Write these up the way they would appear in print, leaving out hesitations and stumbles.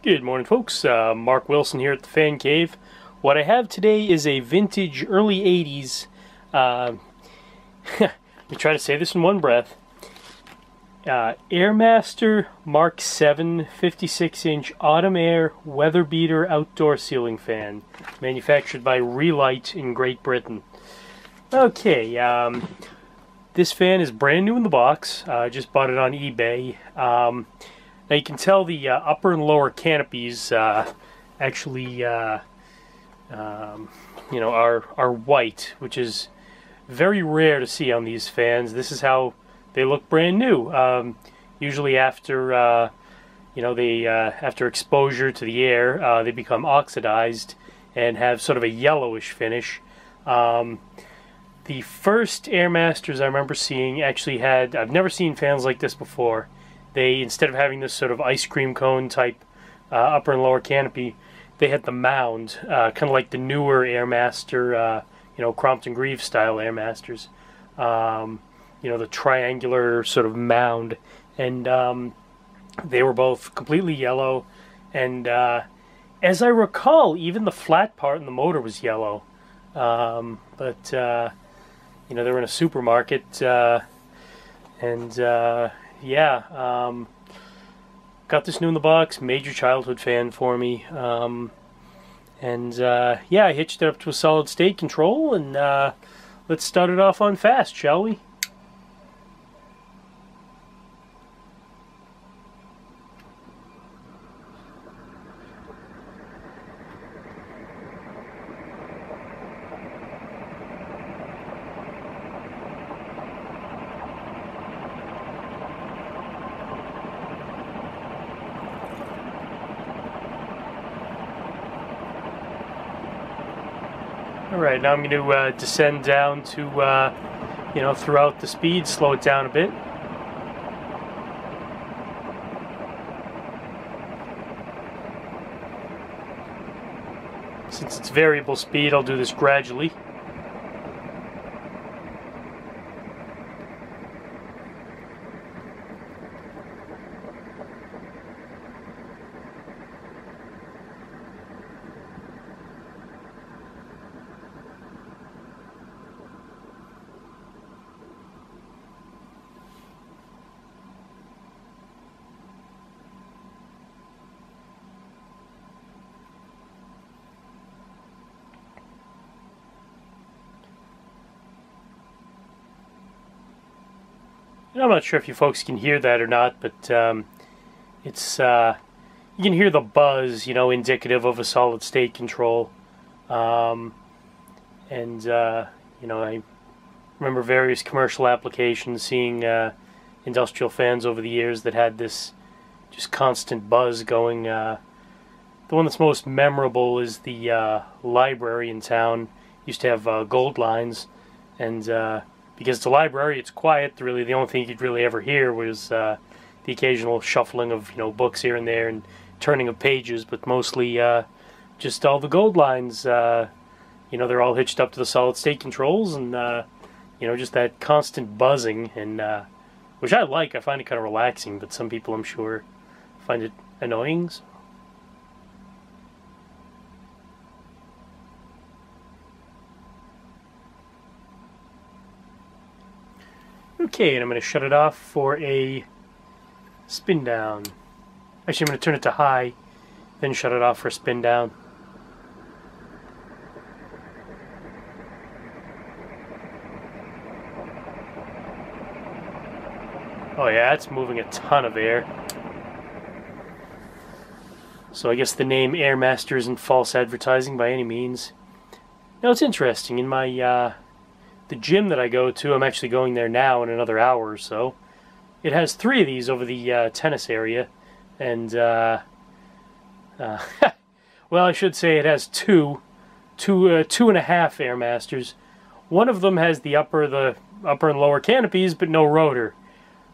Good morning, folks. Mark Wilson here at the Fan Cave. What I have today is a vintage early 80s, let me try to say this in one breath, Airmaster Mark VII 56-inch Autumnaire weather beater outdoor ceiling fan, manufactured by ReLite in Great Britain. Okay, this fan is brand new in the box. I just bought it on eBay. Now you can tell the upper and lower canopies actually, you know, are white, which is very rare to see on these fans. This is how they look brand new. Usually after, you know, after exposure to the air, they become oxidized and have sort of a yellowish finish. The first Airmasters I remember seeing actually had, I've never seen fans like this before. They, instead of having this sort of ice cream cone type upper and lower canopy, they had the mound, kind of like the newer Airmaster, you know, Crompton Greaves style Airmasters. You know, the triangular sort of mound, and they were both completely yellow. And as I recall, even the flat part in the motor was yellow. But you know, they were in a supermarket, and yeah, got this new in the box. Major childhood fan for me. And yeah, I hitched it up to a solid state control, and let's start it off on fast, shall we? Alright, now I'm going to descend down to, you know, throughout the speed, slow it down a bit. Since it's variable speed, I'll do this gradually. I'm not sure if you folks can hear that or not, but it's you can hear the buzz, you know, indicative of a solid state control. And you know, I remember various commercial applications, seeing industrial fans over the years that had this just constant buzz going. The one that's most memorable is the library in town. Used to have gold lines, and because it's a library, it's quiet. Really, the only thing you'd really ever hear was the occasional shuffling of, you know, books here and there and turning of pages, but mostly just all the gold lines. You know, they're all hitched up to the solid state controls, and you know, just that constant buzzing, and which I like. I find it kind of relaxing, but some people, I'm sure, find it annoying. So. Okay, and I'm going to shut it off for a spin down. Actually, I'm going to turn it to high, then shut it off for a spin down. Oh yeah, it's moving a ton of air. So I guess the name Airmaster isn't false advertising by any means. Now, it's interesting. In my the gym that I go to, I'm actually going there now in another hour or so. It has 3 of these over the tennis area, and well, I should say it has two and a half Airmasters. One of them has the upper and lower canopies, but no rotor,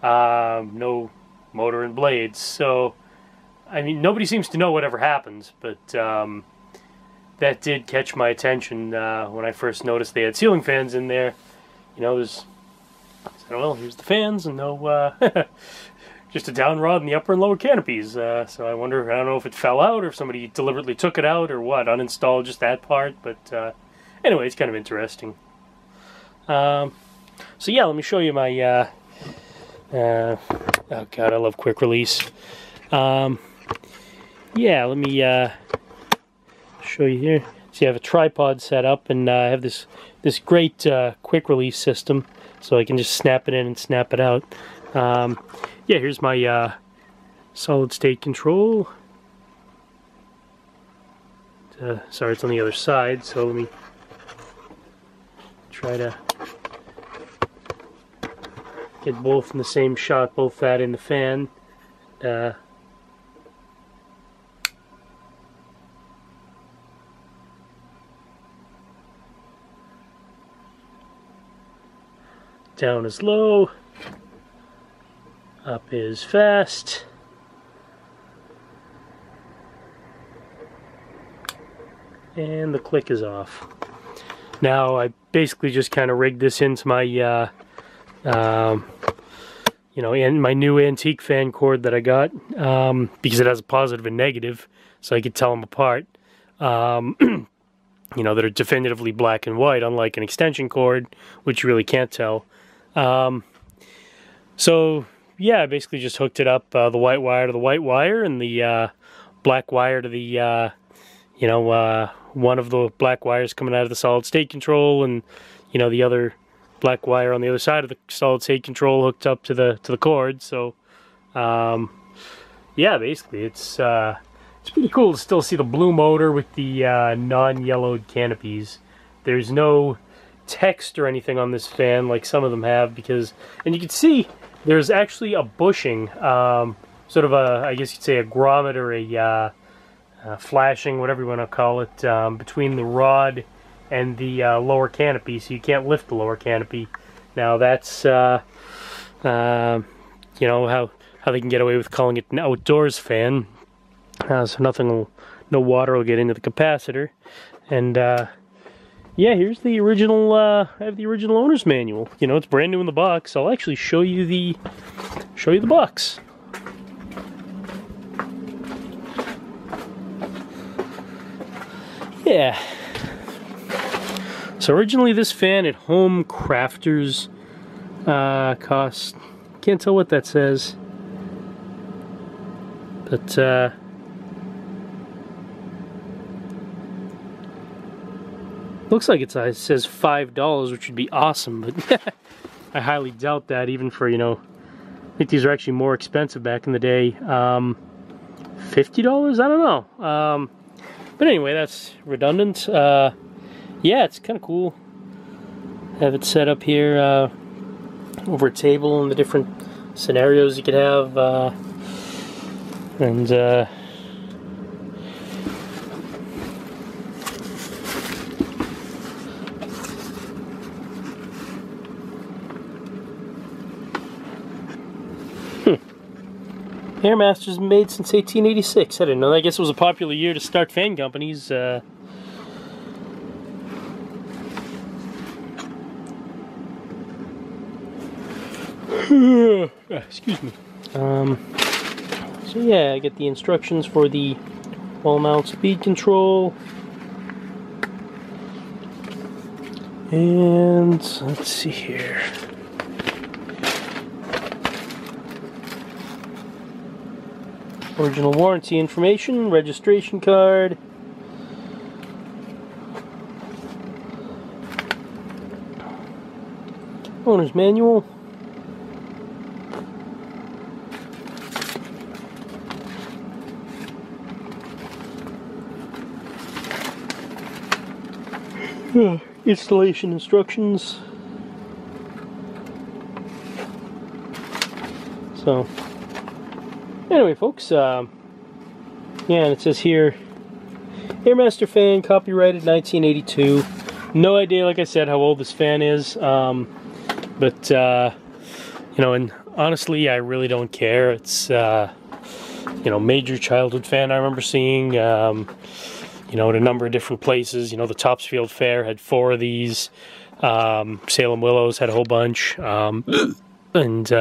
no motor and blades. So, I mean, nobody seems to know whatever happens, but that did catch my attention when I first noticed they had ceiling fans in there. You know, there's, I said, well, here's the fans, and no just a downrod in the upper and lower canopies. So I wonder, I don't know if it fell out or if somebody deliberately took it out or what, uninstalled just that part. But anyway, it's kind of interesting. So yeah, let me show you my, oh god, I love quick release. Yeah, let me show you here. So you have a tripod set up, and I have this great quick release system, so I can just snap it in and snap it out. Yeah, here's my solid state control. Sorry, it's on the other side, so let me try to get both in the same shot, both that and the fan. Down is low, up is fast, and the click is off. Now I basically just kind of rigged this into my, you know, and my new antique fan cord that I got, because it has a positive and negative, so I could tell them apart. You know, that are definitively black and white, unlike an extension cord, which you really can't tell. So yeah, I basically just hooked it up, the white wire to the white wire, and the black wire to the, you know, one of the black wires coming out of the solid state control, and you know, the other black wire on the other side of the solid state control hooked up to the cord. So yeah, basically it's pretty cool to still see the blue motor with the non-yellowed canopies. There's no text or anything on this fan like some of them have, because, and you can see there's actually a bushing, sort of a, I guess you'd say a grommet or a flashing, whatever you want to call it, between the rod and the lower canopy, so you can't lift the lower canopy. Now that's, you know, how they can get away with calling it an outdoors fan. So no water will get into the capacitor. And yeah, here's the original, I have the original owner's manual. You know, it's brand new in the box. I'll actually show you the box. Yeah. So originally this fan at Home Crafters cost, can't tell what that says, but looks like it says $5, which would be awesome, but I highly doubt that, even for, you know, I think these are actually more expensive back in the day. $50? I don't know. But anyway, that's redundant. Yeah, it's kind of cool. Have it set up here over a table, and the different scenarios you could have. And Airmaster's been made since 1886. I didn't know that. I guess it was a popular year to start fan companies. Excuse me. So yeah, I get the instructions for the wall mount speed control. And let's see here. Original warranty information, registration card, owner's manual, installation instructions. So anyway, folks, yeah, and it says here, Airmaster fan, copyrighted 1982. No idea, like I said, how old this fan is, but, you know, and honestly, I really don't care. It's, you know, major childhood fan I remember seeing, you know, at a number of different places. You know, the Topsfield Fair had 4 of these, Salem Willows had a whole bunch, and,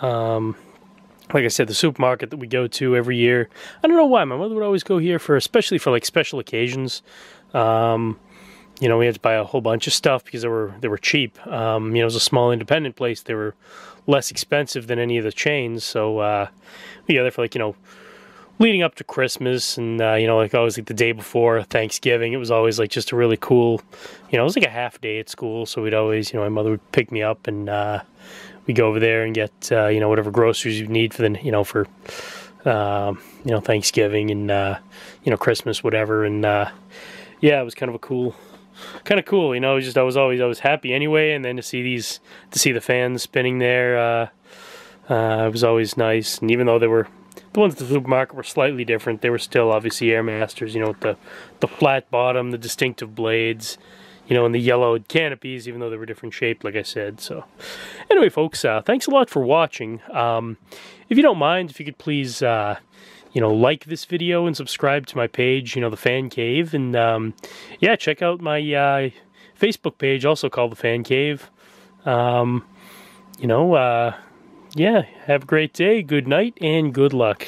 Like I said, the supermarket that we go to every year. I don't know why. My mother would always go here for, especially for like special occasions. You know, we had to buy a whole bunch of stuff because they were cheap. You know, it was a small independent place. They were less expensive than any of the chains. So we go there for, like, you know, leading up to Christmas, and you know, like always, like the day before Thanksgiving, it was always like just a really cool, you know, it was like a half day at school. So we'd always, you know, my mother would pick me up, and we'd go over there and get you know, whatever groceries you need for the, you know, for you know, Thanksgiving and you know, Christmas, whatever. And yeah, it was kind of cool, you know. Just I was happy anyway, and then to see the fans spinning there, it was always nice. And even though they were, the ones at the supermarket were slightly different, they were still obviously Airmasters, you know, with the flat bottom, the distinctive blades, you know, and the yellowed canopies, even though they were different shaped, like I said. So anyway, folks, thanks a lot for watching. If you don't mind, if you could please you know, like this video and subscribe to my page, you know, The Fan Cave. And yeah, check out my Facebook page, also called The Fan Cave. You know, yeah, have a great day, good night, and good luck.